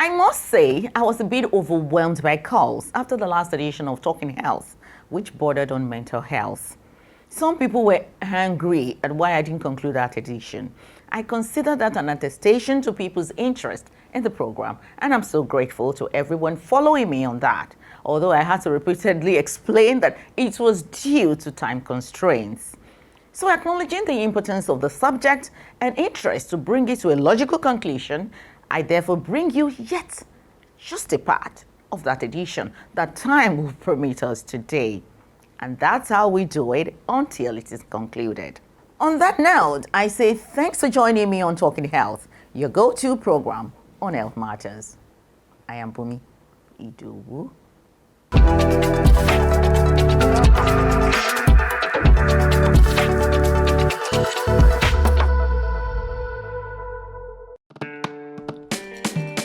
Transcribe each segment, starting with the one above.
I must say, I was a bit overwhelmed by calls after the last edition of Talking Health, which bordered on mental health. Some people were angry at why I didn't conclude that edition. I consider that an attestation to people's interest in the program, and I'm so grateful to everyone following me on that, although I had to repeatedly explain that it was due to time constraints. So, acknowledging the importance of the subject and interest to bring it to a logical conclusion, I therefore bring you yet just a part of that edition that time will permit us today. And that's how we do it until it is concluded. On that note, I say thanks for joining me on Talking Health, your go-to program on health matters. I am Bumi Idowu.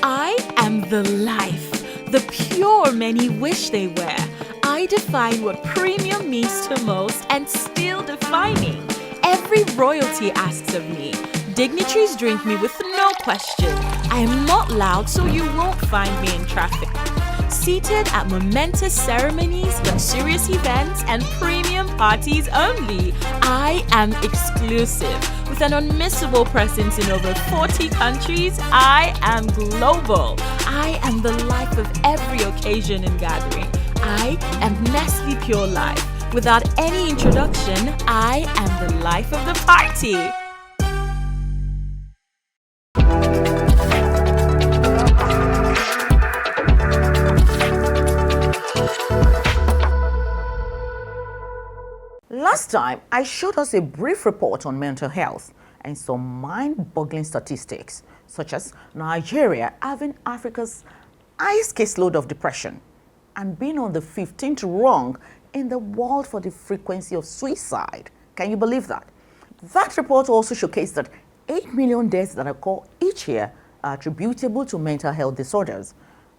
I am the life, the pure many wish they were. I define what premium means to most and still defining. Every royalty asks of me. Dignitaries drink me with no question. I am not loud, so you won't find me in traffic. Seated at momentous ceremonies, luxurious events, and premium parties only, I am exclusive. With an unmissable presence in over 40 countries, I am global. I am the life of every occasion and gathering. I am Nestle Pure Life. Without any introduction, I am the life of the party. Last time, I showed us a brief report on mental health and some mind-boggling statistics, such as Nigeria having Africa's highest caseload of depression and being on the 15th rung in the world for the frequency of suicide. Can you believe that? That report also showcased that 8 million deaths that occur each year are attributable to mental health disorders.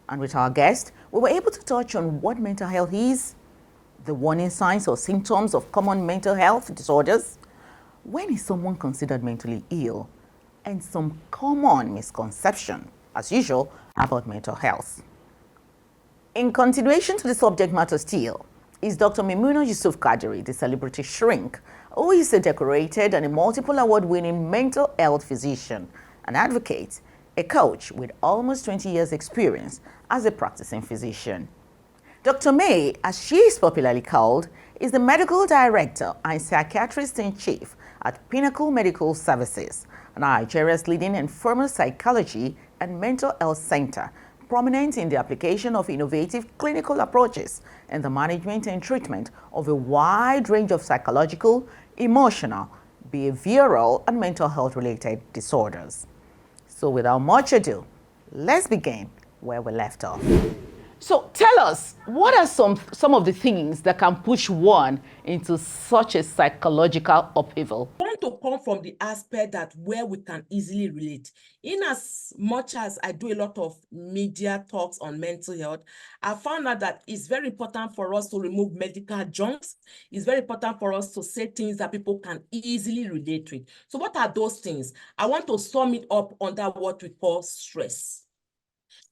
And with our guest, we were able to touch on what mental health is, the warning signs or symptoms of common mental health disorders, when is someone considered mentally ill, and some common misconceptions, as usual, about mental health. In continuation to the subject matter still, is Dr. Mimuna Yusuf Kadiri, the celebrity shrink, who is a decorated and a multiple award-winning mental health physician, an advocate, a coach with almost 20 years experience as a practicing physician. Dr. May, as she is popularly called, is the medical director and psychiatrist-in-chief at Pinnacle Medical Services, Nigeria's leading and foremost psychology and mental health center, prominent in the application of innovative clinical approaches in the management and treatment of a wide range of psychological, emotional, behavioral, and mental health-related disorders. So without much ado, let's begin where we left off. So tell us, what are some of the things that can push one into such a psychological upheaval? I want to come from the aspect that where we can easily relate. In as much as I do a lot of media talks on mental health, I found out that it's very important for us to remove medical junks. It's very important for us to say things that people can easily relate with. So what are those things? I want to sum it up under what we call stress.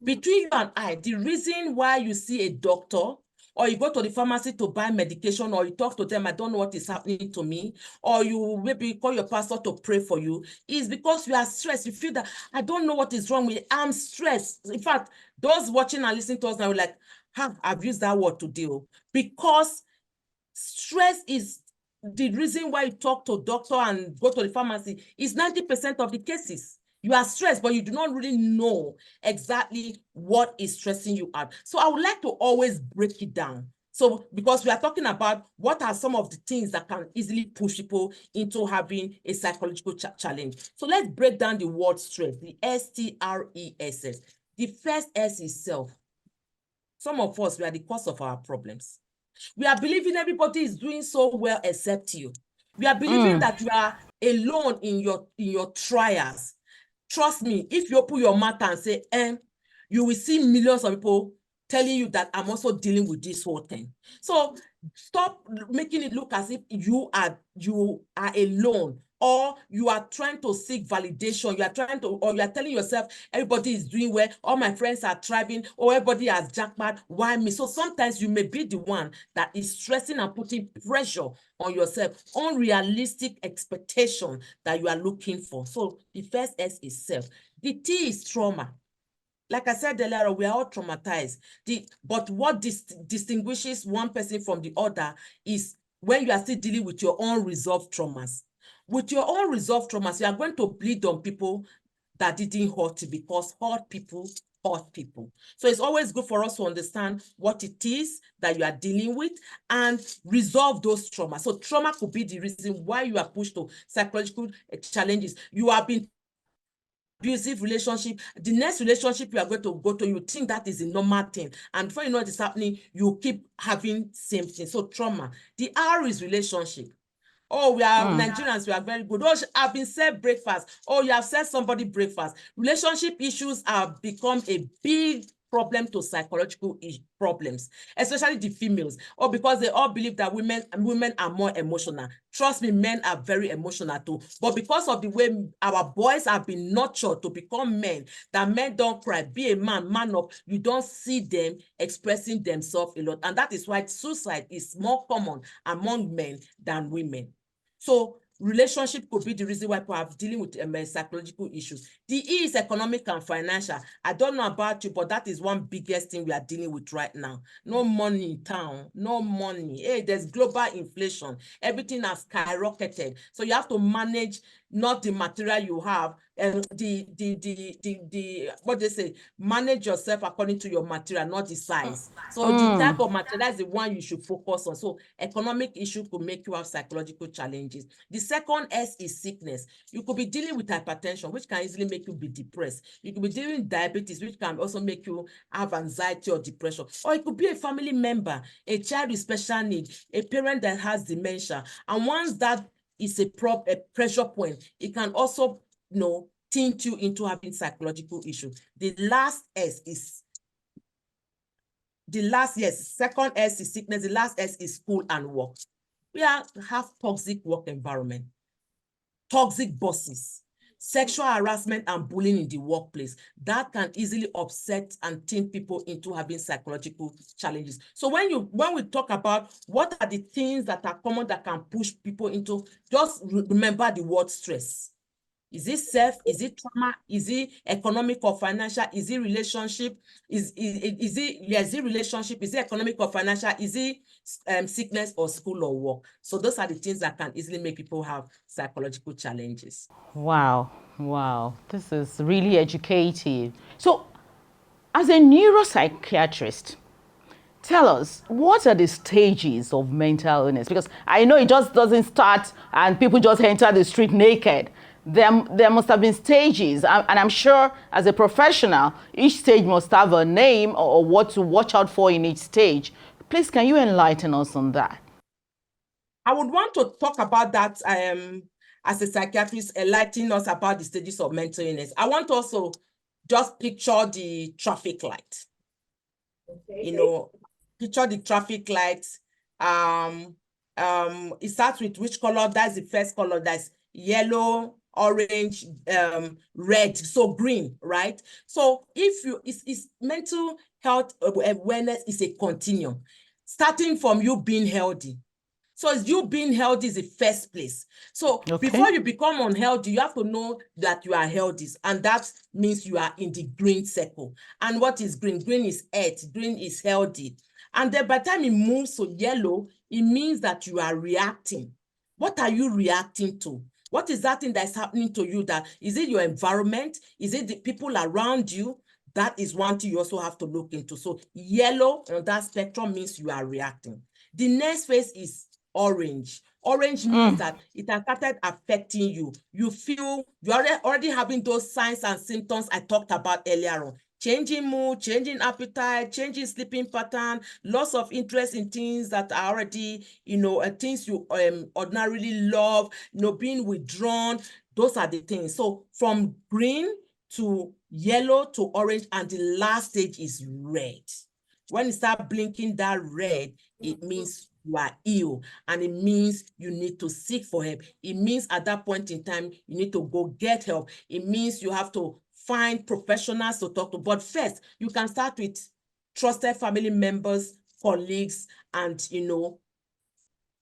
Between you and I, the reason why you see a doctor or you go to the pharmacy to buy medication or you talk to them, I don't know what is happening to me, or you maybe call your pastor to pray for you, is because you are stressed. You feel that, I don't know what is wrong with me. I'm stressed. In fact, those watching and listening to us now are like, I've used that word to deal. Because stress is the reason why you talk to a doctor and go to the pharmacy is 90% of the cases. You are stressed, but you do not really know exactly what is stressing you out. So I would like to always break it down. So because we are talking about what are some of the things that can easily push people into having a psychological challenge. So let's break down the word stress, the S-T-R-E-S-S. The first S is self. Some of us, we are the cause of our problems. We are believing everybody is doing so well except you. We are believing that you are alone in your trials. Trust me, if you open your mouth and say, you will see millions of people telling you that I'm also dealing with this whole thing. So stop making it look as if you are alone or you are trying to seek validation, you are trying to, or you are telling yourself, everybody is doing well, all my friends are thriving, or everybody has jackpot, why me? So sometimes you may be the one that is stressing and putting pressure on yourself, unrealistic expectation that you are looking for. So the first S is self. The T is trauma. Like I said earlier, we are all traumatized. But what distinguishes one person from the other is when you are still dealing with your own resolved traumas. With your own resolved traumas, you are going to bleed on people that didn't hurt you, because hurt people hurt people. So it's always good for us to understand what it is that you are dealing with and resolve those traumas. So trauma could be the reason why you are pushed to psychological challenges. You have been abusive relationship, the next relationship you are going to go to, you think that is a normal thing, and before you know what is happening, you keep having same thing. So trauma. The R is relationship. Oh, we are Nigerians, we are very good. Oh, I've been served breakfast. Oh, you have served somebody breakfast. Relationship issues have become a big problem to psychological problems, especially the females. Oh, because they all believe that women are more emotional. Trust me, men are very emotional too. But because of the way our boys have been nurtured to become men, that men don't cry, be a man, man up, you don't see them expressing themselves a lot. And that is why suicide is more common among men than women. So relationship could be the reason why people are dealing with psychological issues. The E is economic and financial. I don't know about you, but that is one biggest thing we are dealing with right now. No money in town, no money. Hey, there's global inflation. Everything has skyrocketed. So you have to manage not the material you have, and what they say, manage yourself according to your material, not the size. So the type of material is the one you should focus on. So economic issue could make you have psychological challenges. The second S is sickness. You could be dealing with hypertension, which can easily make you be depressed. You could be dealing with diabetes, which can also make you have anxiety or depression. Or it could be a family member, a child with special needs, a parent that has dementia. And once that is a pressure point, it can also, tint you into having psychological issues. The last S is second S is sickness. The last S is school and work. We have toxic work environment, toxic bosses, sexual harassment and bullying in the workplace. That can easily upset and tint people into having psychological challenges. So when we talk about what are the things that are common that can push people into, just remember the word stress. Is it self? Is it trauma? Is it economic or financial? Is it relationship? Is it relationship? Is it economic or financial? Is it sickness or school or work? So those are the things that can easily make people have psychological challenges. Wow, wow, this is really educative. So, as a neuropsychiatrist, tell us, what are the stages of mental illness? Because I know it just doesn't start and people just enter the street naked. There must have been stages, and I'm sure as a professional, each stage must have a name or what to watch out for in each stage. Please, can you enlighten us on that? I would want to talk about that as a psychiatrist, enlightening us about the stages of mental illness. I want to also just picture the traffic light. Okay. Picture the traffic light. It starts with which color? That's the first color. That's yellow, orange, red, so green, right? So if it's mental health awareness is a continuum, starting from you being healthy. So you being healthy is the first place. So before you become unhealthy, you have to know that you are healthy. And that means you are in the green circle. And what is green? Green is earth. Green is healthy. And then by the time it moves to yellow, it means that you are reacting. What are you reacting to? What is that thing that's happening to you? That is it your environment? Is it the people around you? That is one thing you also have to look into. So yellow on that spectrum means you are reacting. The next phase is orange. Orange means that it has started affecting you. You feel you're already having those signs and symptoms I talked about earlier on. Changing mood, changing appetite, changing sleeping pattern, loss of interest in things that are already, things you ordinarily love, being withdrawn. Those are the things. So from green to yellow to orange, and the last stage is red. When you start blinking that red, it means you are ill, and it means you need to seek for help. It means at that point in time, you need to go get help. It means you have to find professionals to talk to. But first, you can start with trusted family members, colleagues, and,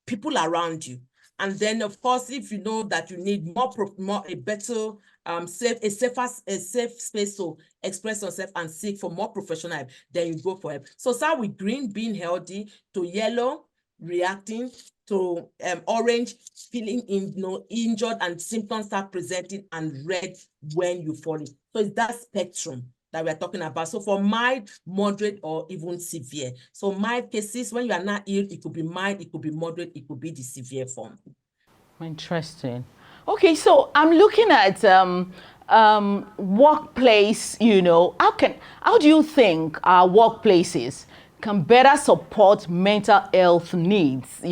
people around you. And then, of course, if you know that you need a better, safe space to express yourself and seek for more professional help, then you go for help. So start with green, being healthy, to yellow, reacting, to orange, feeling injured and symptoms start presenting, and red, when you fall in. So it's that spectrum that we're talking about. So for mild, moderate, or even severe. So mild cases, when you are not ill, it could be mild, it could be moderate, it could be the severe form. Interesting. Okay, so I'm looking at workplace, how do you think our workplaces can better support mental health needs,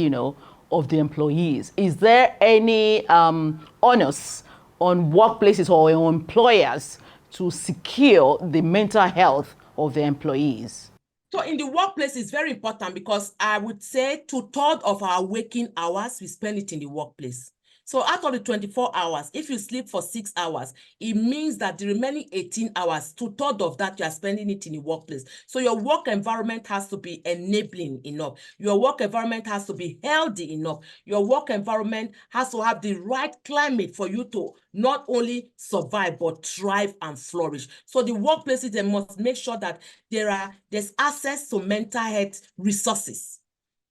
of the employees? Is there any onus on workplaces or on employers to secure the mental health of the employees? So in the workplace, it's very important, because I would say 2/3 of our waking hours, we spend it in the workplace. So out of the 24 hours, if you sleep for 6 hours, it means that the remaining 18 hours, 2/3 of that, you are spending it in the workplace. So your work environment has to be enabling enough. Your work environment has to be healthy enough. Your work environment has to have the right climate for you to not only survive, but thrive and flourish. So the workplaces, they must make sure that there's access to mental health resources,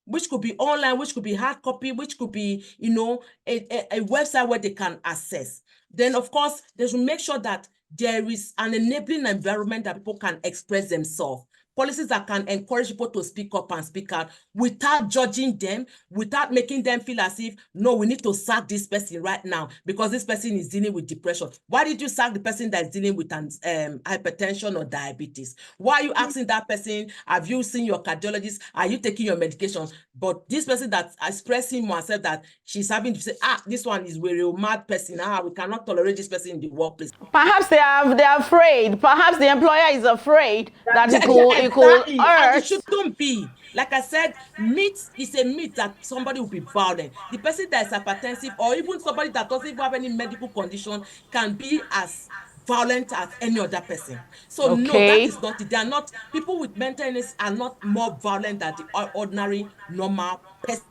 which could be online, which could be hard copy, which could be, a website where they can access. Then, of course, they should make sure that there is an enabling environment that people can express themselves. Policies that can encourage people to speak up and speak out without judging them, without making them feel as if, no, we need to sack this person right now because this person is dealing with depression. Why did you sack the person that's dealing with hypertension or diabetes? Why are you asking that person, have you seen your cardiologist? Are you taking your medication? But this person that's expressing herself that she's having to say, this one is a mad person. We cannot tolerate this person in the workplace. Perhaps they're afraid. Perhaps the employer is afraid that it could Exactly. And hurt. it shouldn't be. Like I said, myth is a myth that somebody will be violent. The person that is hypertensive, or even somebody that doesn't even have any medical condition, can be as violent as any other person. So no, that is not it. They are not, people with mental illness are not more violent than the ordinary normal person.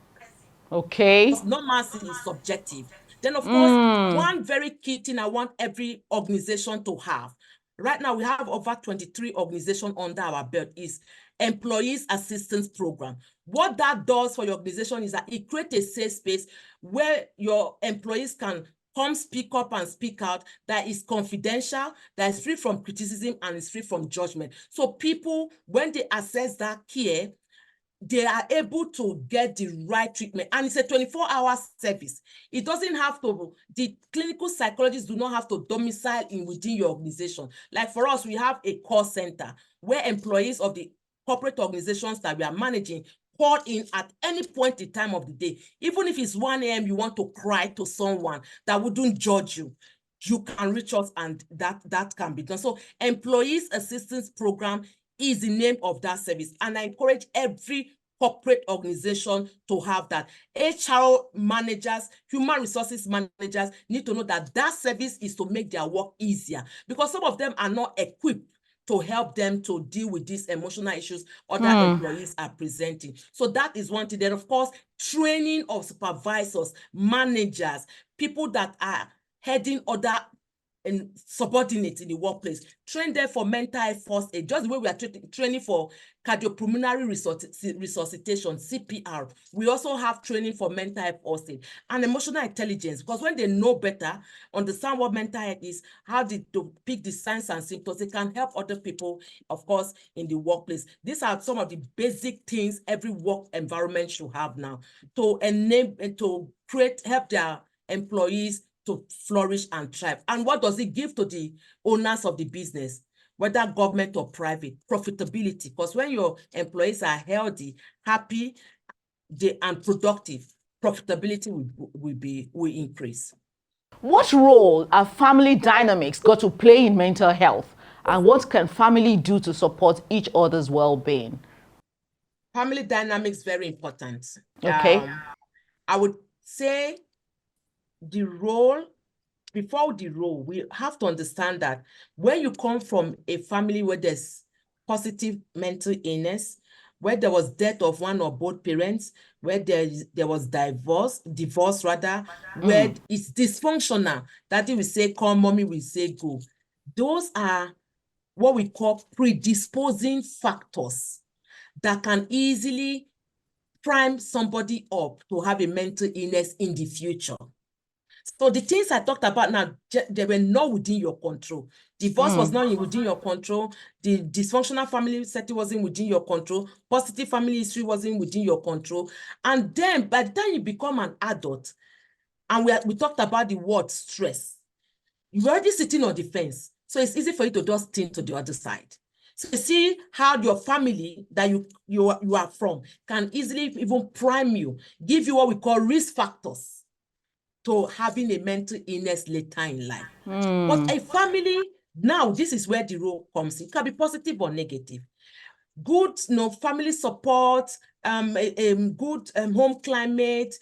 Okay. Because normalcy is subjective. Then, of course, one very key thing I want every organization to have. Right now, we have over 23 organizations under our belt, is Employees Assistance Program. What that does for your organization is that it creates a safe space where your employees can come speak up and speak out, that is confidential, that is free from criticism, and is free from judgment. So people, when they access that care, they are able to get the right treatment. And it's a 24-hour service. It doesn't have to, the clinical psychologists do not have to domicile within your organization. Like for us, we have a call center where employees of the corporate organizations that we are managing call in at any point in time of the day. Even if it's 1 a.m., you want to cry to someone that wouldn't judge you, you can reach us, and that can be done. So Employees Assistance Program is the name of that service. And I encourage every corporate organization to have that. HR managers, human resources managers need to know that that service is to make their work easier, because some of them are not equipped to help them to deal with these emotional issues other employees are presenting. So that is one thing. Then, of course, training of supervisors, managers, people that are heading other and subordinates in the workplace. Train them for mental health first aid, just the way we are training for cardiopulmonary resuscitation, CPR. We also have training for mental health first aid and emotional intelligence, because when they know better, understand what mental health is, how to pick the signs and symptoms, they can help other people, of course, in the workplace. These are some of the basic things every work environment should have now to enable and to help their employees to flourish and thrive. And what does it give to the owners of the business, whether government or private? Profitability, because when your employees are healthy, happy, and productive, profitability will increase. What role are family dynamics got to play in mental health, and what can family do to support each other's well-being? Family dynamics very important. Okay. I would say the role, before the role, we have to understand that when you come from a family where there's positive mental illness, where there was death of one or both parents, where there was divorce rather, where it's dysfunctional, daddy will say come, mommy will say go. Those are what we call predisposing factors that can easily prime somebody up to have a mental illness in the future. So the things I talked about now, they were not within your control. Divorce was not within your control. The dysfunctional family setting wasn't within your control. Positive family history wasn't within your control. And then by the time you become an adult, and we talked about the word stress, you're already sitting on the fence. So it's easy for you to just think to the other side. So you see how your family that you are from can easily even prime you, give you what we call risk factors to having a mental illness later in life. But a family, now this is where the role comes in. It can be positive or negative. Good, family support, good home climate,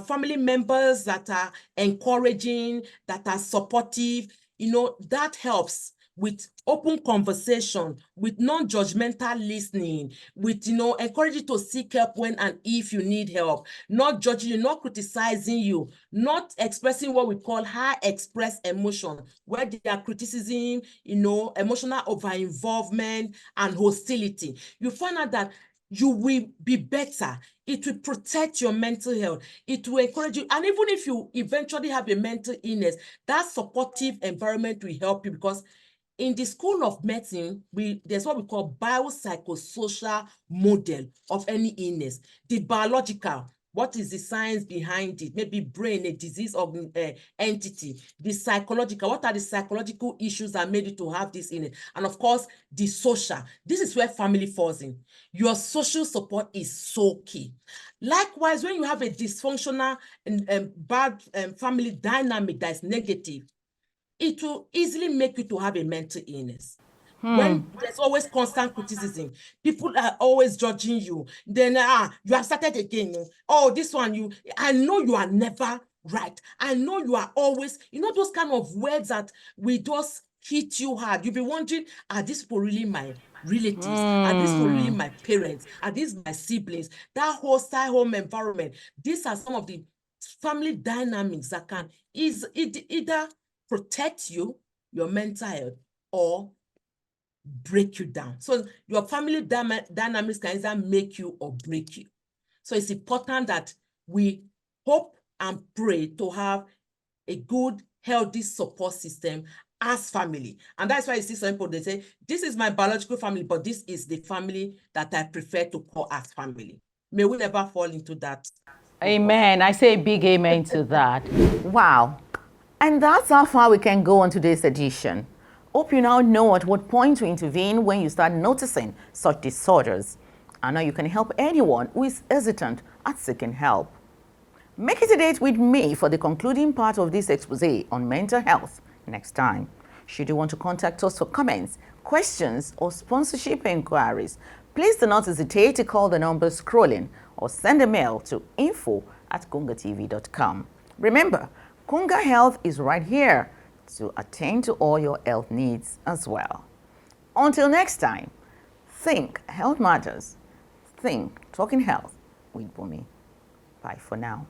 family members that are encouraging, that are supportive, that helps with open conversation, with non-judgmental listening, with, encourage you to seek help when and if you need help, not judging you, not criticizing you, not expressing what we call high express emotion, where they are criticism, emotional over-involvement and hostility. You find out that you will be better. It will protect your mental health. It will encourage you. And even if you eventually have a mental illness, that supportive environment will help you, because in the School of Medicine, there's what we call biopsychosocial model of any illness. The biological, what is the science behind it? Maybe brain, a disease of entity. The psychological, what are the psychological issues that made you to have this illness? And of course, the social. This is where family falls in. Your social support is so key. Likewise, when you have a dysfunctional and bad family dynamic that is negative, it will easily make you to have a mental illness. When there's always constant criticism, people are always judging you, then you have started again. Oh, this one, I know you are never right. I know you are always, those kind of words that we just hit you hard. You'll be wondering, are these people really my relatives? Are these people really my parents? Are these my siblings? That hostile home environment. These are some of the family dynamics that can either protect you, your mental health, or break you down. So your family dynamics can either make you or break you. So it's important that we hope and pray to have a good, healthy support system as family. And that's why you see some people, they say, this is my biological family, but this is the family that I prefer to call as family. May we never fall into that. Amen. I say a big amen to that. Wow. And that's how far we can go on today's edition. Hope you now know at what point to intervene when you start noticing such disorders. I know you can help anyone who is hesitant at seeking help. Make it a date with me for the concluding part of this expose on mental health next time. Should you want to contact us for comments, questions, or sponsorship inquiries, please do not hesitate to call the number scrolling or send a mail to info@KongaTV.com. Remember, Konga Health is right here to attend to all your health needs as well. Until next time, think health matters. Think Talking Health with Bumi. Bye for now.